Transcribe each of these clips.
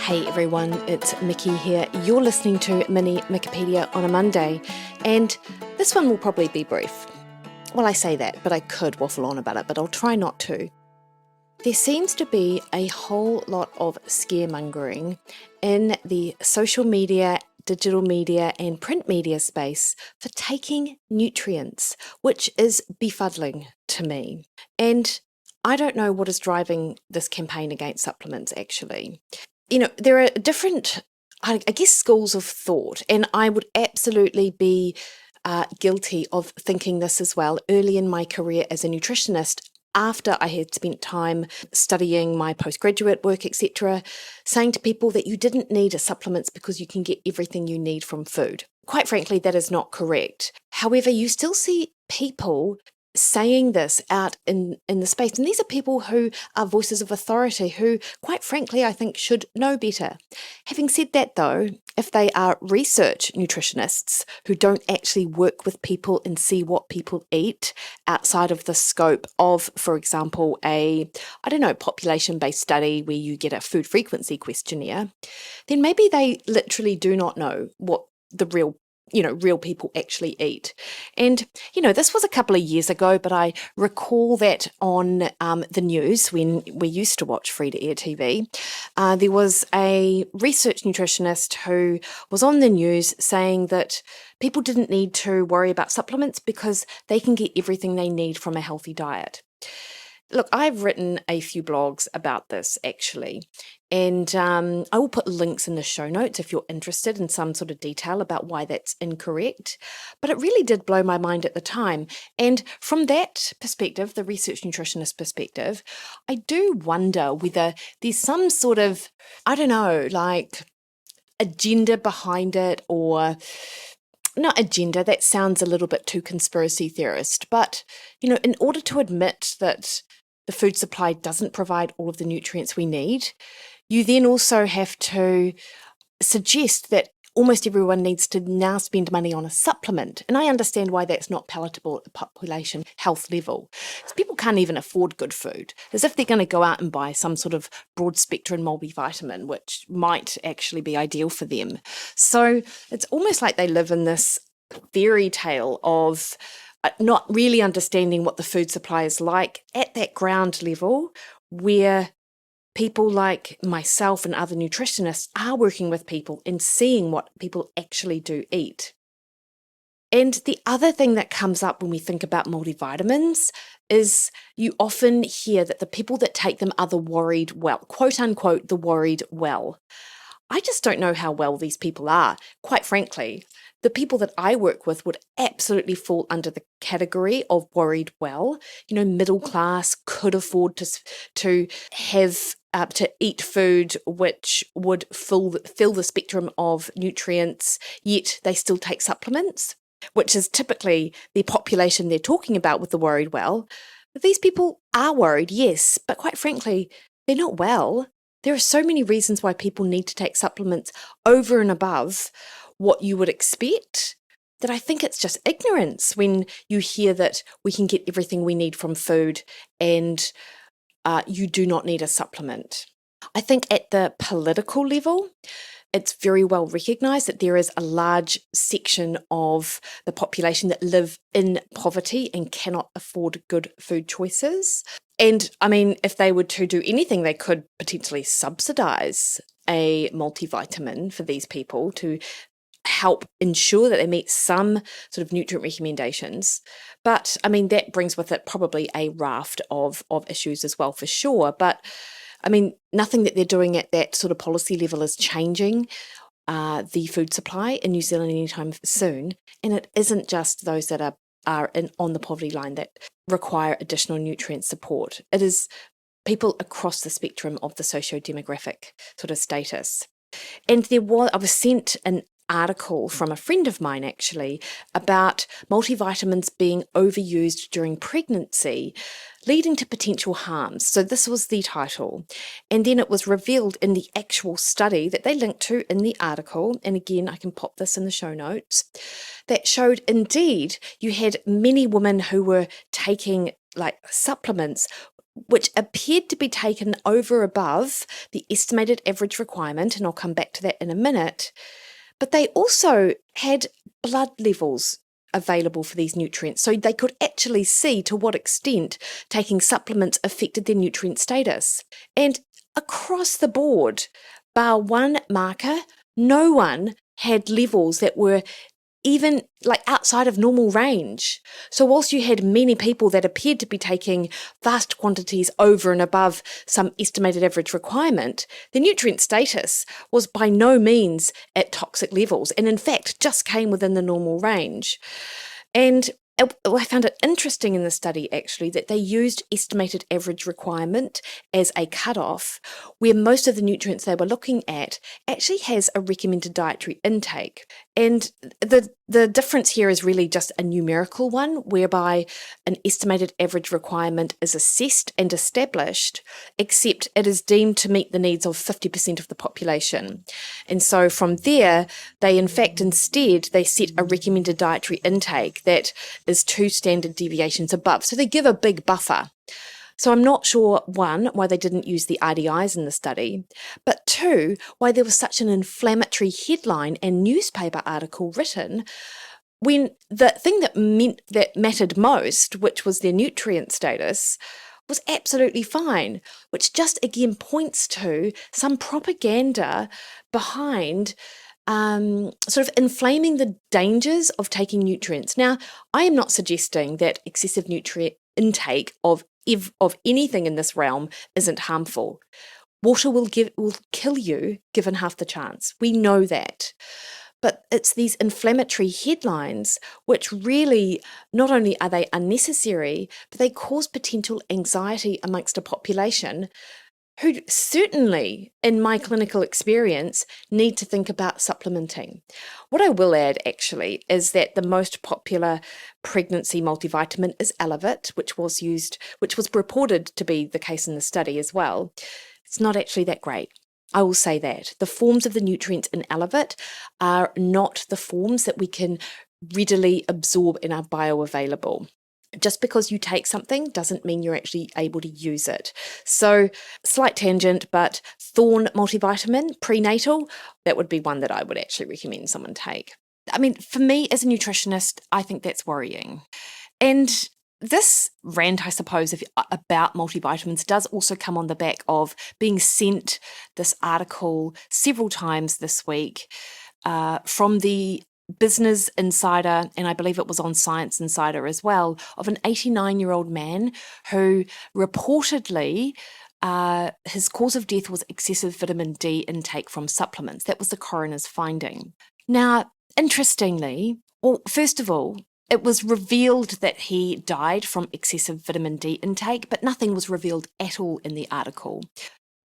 Hey everyone, it's Mikki here. You're listening to Mini Mikkipedia on a Monday, and this one will probably be brief. Well, I say that, but I could waffle on about it, but I'll try not to. There seems to be a whole lot of scaremongering in the social media, digital media, and print media space for taking nutrients, which is befuddling to me. And I don't know what is driving this campaign against supplements, actually. There are different, I guess, schools of thought, and I would absolutely be guilty of thinking this as well early in my career as a nutritionist. After I had spent time studying my postgraduate work, etc., saying to people that you didn't need supplements because you can get everything you need from food. Quite frankly, that is not correct. However, you still see people saying this out in the space. And these are people who are voices of authority who, quite frankly, I think should know better. Having said that, though, if they are research nutritionists who don't actually work with people and see what people eat outside of the scope of, for example, population-based study where you get a food frequency questionnaire, then maybe they literally do not know what the real people actually eat. And, this was a couple of years ago, but I recall that on the news when we used to watch free-to-air TV, there was a research nutritionist who was on the news saying that people didn't need to worry about supplements because they can get everything they need from a healthy diet. Look, I've written a few blogs about this, actually, and I will put links in the show notes if you're interested in some sort of detail about why that's incorrect. But it really did blow my mind at the time. And from that perspective, the research nutritionist perspective, I do wonder whether there's some sort of, agenda behind it, or not agenda, that sounds a little bit too conspiracy theorist, but, in order to admit that the food supply doesn't provide all of the nutrients we need, you then also have to suggest that almost everyone needs to now spend money on a supplement. And I understand why that's not palatable at the population health level. Because people can't even afford good food, as if they're going to go out and buy some sort of broad spectrum multivitamin, which might actually be ideal for them. So it's almost like they live in this fairy tale of not really understanding what the food supply is like at that ground level, where people like myself and other nutritionists are working with people and seeing what people actually do eat. And the other thing that comes up when we think about multivitamins is you often hear that the people that take them are the worried well, quote unquote, the worried well. I just don't know how well these people are, quite frankly. The people that I work with would absolutely fall under the category of worried well. Middle class, could afford to have to eat food which would fill the spectrum of nutrients, yet they still take supplements, which is typically the population they're talking about with the worried well. But these people are worried, yes, but quite frankly, they're not well. There are so many reasons why people need to take supplements over and above what you would expect, that I think it's just ignorance when you hear that we can get everything we need from food and you do not need a supplement. I think at the political level, it's very well recognised that there is a large section of the population that live in poverty and cannot afford good food choices. And if they were to do anything, they could potentially subsidise a multivitamin for these people to help ensure that they meet some sort of nutrient recommendations. But that brings with it probably a raft of issues as well, for sure. But nothing that they're doing at that sort of policy level is changing the food supply in New Zealand anytime soon. And it isn't just those that are on the poverty line that require additional nutrient support. It is people across the spectrum of the socio-demographic sort of status. And I was sent an article from a friend of mine, actually, about multivitamins being overused during pregnancy, leading to potential harms. So this was the title. And then it was revealed in the actual study that they linked to in the article, and again, I can pop this in the show notes, that showed indeed you had many women who were taking supplements which appeared to be taken over above the estimated average requirement, and I'll come back to that in a minute. But they also had blood levels available for these nutrients, so they could actually see to what extent taking supplements affected their nutrient status. And across the board, bar one marker, no one had levels that were even like outside of normal range. So whilst you had many people that appeared to be taking vast quantities over and above some estimated average requirement, the nutrient status was by no means at toxic levels, and in fact just came within the normal range. And I found it interesting in the study, actually, that they used estimated average requirement as a cutoff, where most of the nutrients they were looking at actually has a recommended dietary intake. And the difference here is really just a numerical one, whereby an estimated average requirement is assessed and established, except it is deemed to meet the needs of 50% of the population. And so from there, they instead set a recommended dietary intake that is 2 standard deviations above. So they give a big buffer. So I'm not sure, one, why they didn't use the RDIs in the study, but two, why there was such an inflammatory headline and newspaper article written when the thing that mattered most, which was their nutrient status, was absolutely fine, which just again points to some propaganda behind sort of inflaming the dangers of taking nutrients. Now, I am not suggesting that excessive nutrient intake of anything in this realm isn't harmful. Water will kill you given half the chance. We know that. But it's these inflammatory headlines which really, not only are they unnecessary, but they cause potential anxiety amongst a population who certainly, in my clinical experience, need to think about supplementing. What I will add, actually, is that the most popular pregnancy multivitamin is Elevit, which was reported to be the case in the study as well. It's not actually that great. I will say that. The forms of the nutrients in Elevit are not the forms that we can readily absorb and are bioavailable. Just because you take something doesn't mean you're actually able to use it. So, slight tangent, but Thorn multivitamin, prenatal, that would be one that I would actually recommend someone take. I mean, for me as a nutritionist, I think that's worrying. And this rant, I suppose, about multivitamins does also come on the back of being sent this article several times this week from the Business Insider, and I believe it was on Science Insider as well, of an 89-year-old man who reportedly his cause of death was excessive vitamin D intake from supplements. That was the coroner's finding. Now, interestingly, well, first of all, it was revealed that he died from excessive vitamin D intake, but nothing was revealed at all in the article.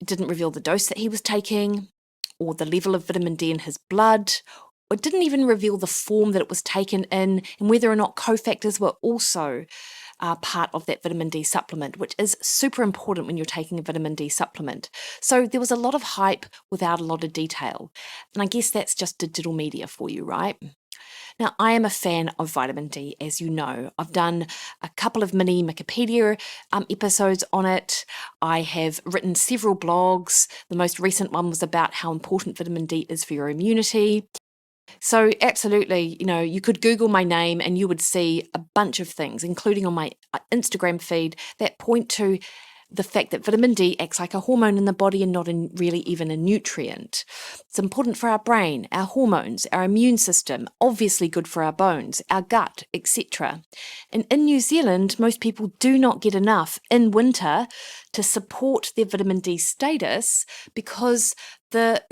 It didn't reveal the dose that he was taking, or the level of vitamin D in his blood. It didn't even reveal the form that it was taken in, and whether or not cofactors were also part of that vitamin D supplement, which is super important when you're taking a vitamin D supplement. So there was a lot of hype without a lot of detail. And I guess that's just digital media for you, right? Now, I am a fan of vitamin D, as you know. I've done a couple of mini Mikkipedia episodes on it. I have written several blogs. The most recent one was about how important vitamin D is for your immunity. So absolutely, you could Google my name and you would see a bunch of things, including on my Instagram feed, that point to the fact that vitamin D acts like a hormone in the body and not really even a nutrient. It's important for our brain, our hormones, our immune system, obviously good for our bones, our gut, etc. And in New Zealand, most people do not get enough in winter to support their vitamin D status because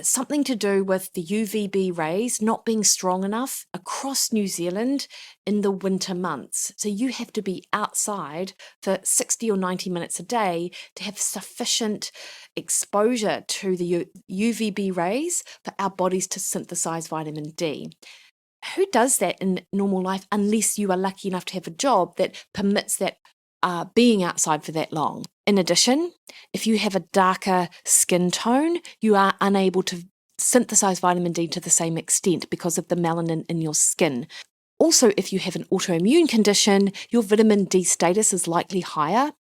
something to do with the UVB rays not being strong enough across New Zealand in the winter months. So you have to be outside for 60 or 90 minutes a day to have sufficient exposure to the UVB rays for our bodies to synthesize vitamin D. Who does that in normal life unless you are lucky enough to have a job that permits that being outside for that long? In addition, if you have a darker skin tone, you are unable to synthesize vitamin D to the same extent because of the melanin in your skin. Also, if you have an autoimmune condition, your vitamin D status is likely higher,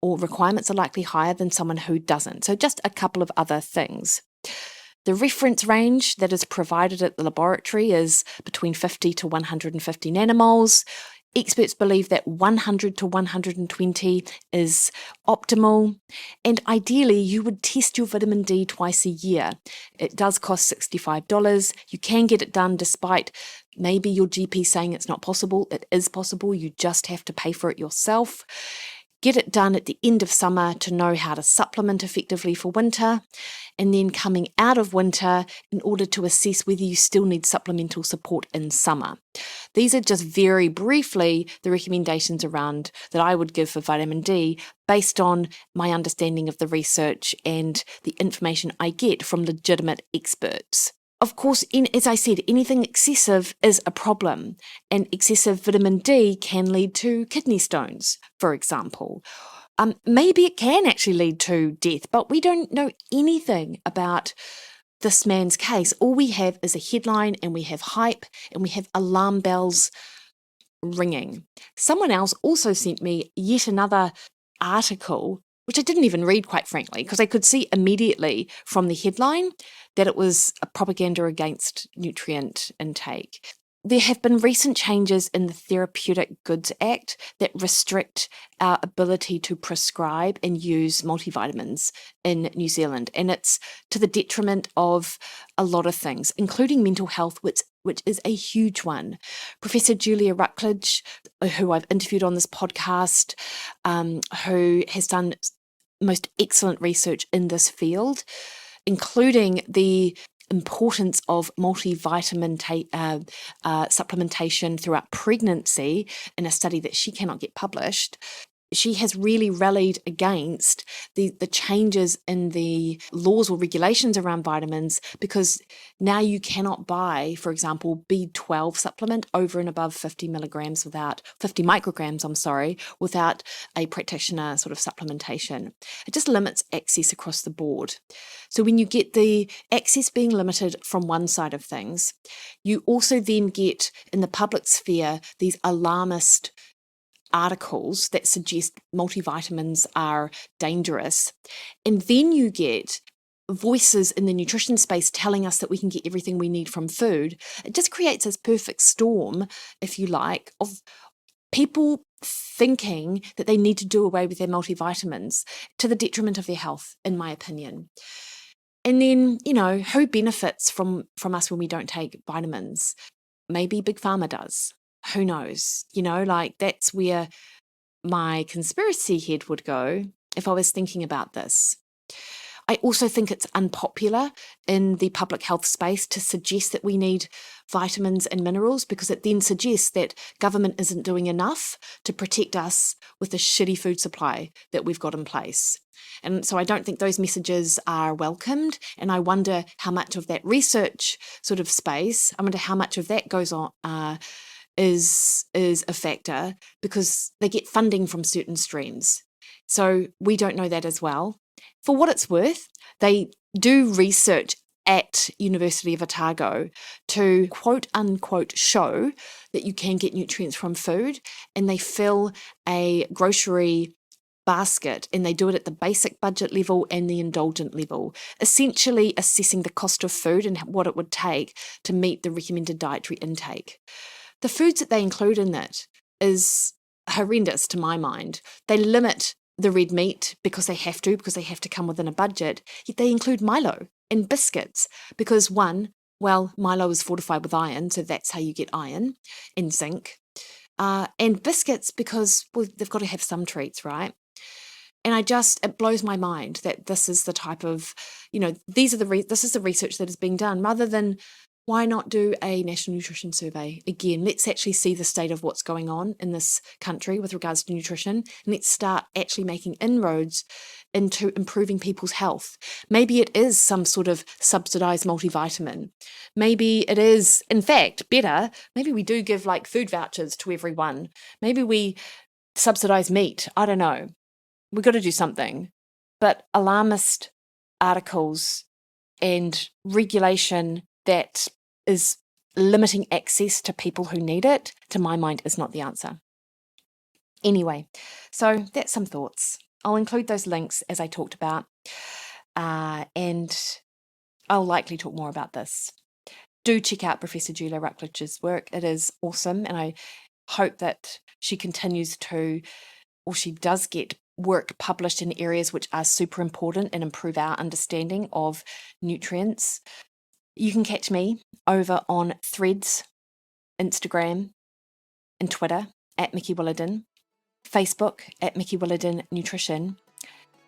or requirements are likely higher than someone who doesn't. So just a couple of other things. The reference range that is provided at the laboratory is between 50 to 150 nanomoles. Experts believe that 100 to 120 is optimal. And ideally, you would test your vitamin D twice a year. It does cost $65. You can get it done despite maybe your GP saying it's not possible. It is possible. You just have to pay for it yourself. Get it done at the end of summer to know how to supplement effectively for winter, and then coming out of winter in order to assess whether you still need supplemental support in summer. These are just very briefly the recommendations around that I would give for vitamin D based on my understanding of the research and the information I get from legitimate experts. Of course, as I said, anything excessive is a problem, and excessive vitamin D can lead to kidney stones, for example. Maybe it can actually lead to death, but we don't know anything about this man's case. All we have is a headline, and we have hype, and we have alarm bells ringing. Someone else also sent me yet another article, which I didn't even read, quite frankly, because I could see immediately from the headline that it was a propaganda against nutrient intake. There have been recent changes in the Therapeutic Goods Act that restrict our ability to prescribe and use multivitamins in New Zealand. And it's to the detriment of a lot of things, including mental health, which is a huge one. Professor Julia Rutledge, who I've interviewed on this podcast, who has done most excellent research in this field, including the importance of multivitamin supplementation throughout pregnancy in a study that she cannot get published. She has really rallied against the changes in the laws or regulations around vitamins, because now you cannot buy, for example, B12 supplement over and above 50 micrograms without a practitioner sort of supplementation. It just limits access across the board. So when you get the access being limited from one side of things, you also then get in the public sphere these alarmist articles that suggest multivitamins are dangerous. And then you get voices in the nutrition space telling us that we can get everything we need from food. It just creates this perfect storm, if you like, of people thinking that they need to do away with their multivitamins to the detriment of their health, in my opinion. And then, who benefits from us when we don't take vitamins? Maybe Big Pharma does. Who knows? That's where my conspiracy head would go if I was thinking about this. I also think it's unpopular in the public health space to suggest that we need vitamins and minerals, because it then suggests that government isn't doing enough to protect us with the shitty food supply that we've got in place. And so I don't think those messages are welcomed. And I wonder how much of that research sort of space, how much of that goes on, is a factor, because they get funding from certain streams. So we don't know that as well. For what it's worth, they do research at University of Otago to quote unquote show that you can get nutrients from food, and they fill a grocery basket, and they do it at the basic budget level and the indulgent level, essentially assessing the cost of food and what it would take to meet the recommended dietary intake. The foods that they include in it is horrendous to my mind. They limit the red meat because they have to come within a budget, yet they include Milo and biscuits because Milo is fortified with iron, so that's how you get iron and zinc. And biscuits because they've got to have some treats, right? And it blows my mind that this is the type of, this is the research that is being done, rather than why not do a national nutrition survey? Again, let's actually see the state of what's going on in this country with regards to nutrition, and let's start actually making inroads into improving people's health. Maybe it is some sort of subsidized multivitamin. Maybe it is, in fact, better. Maybe we do give food vouchers to everyone. Maybe we subsidize meat. I don't know. We've got to do something. But alarmist articles and regulation that is limiting access to people who need it, to my mind, is not the answer. Anyway, so that's some thoughts. I'll include those links as I talked about, and I'll likely talk more about this. Do check out Professor Julia Ruckledge's work. It is awesome, and I hope that she continues to, or she does get work published in areas which are super important and improve our understanding of nutrients. You can catch me over on Threads, Instagram, and Twitter at Mikki Williden, Facebook at Mikki Williden Nutrition.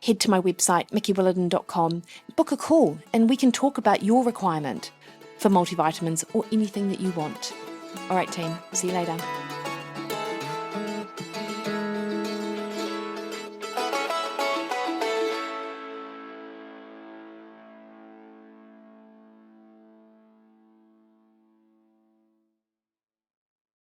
Head to my website, mikkiwilliden.com, book a call, and we can talk about your requirement for multivitamins or anything that you want. All right, team, see you later.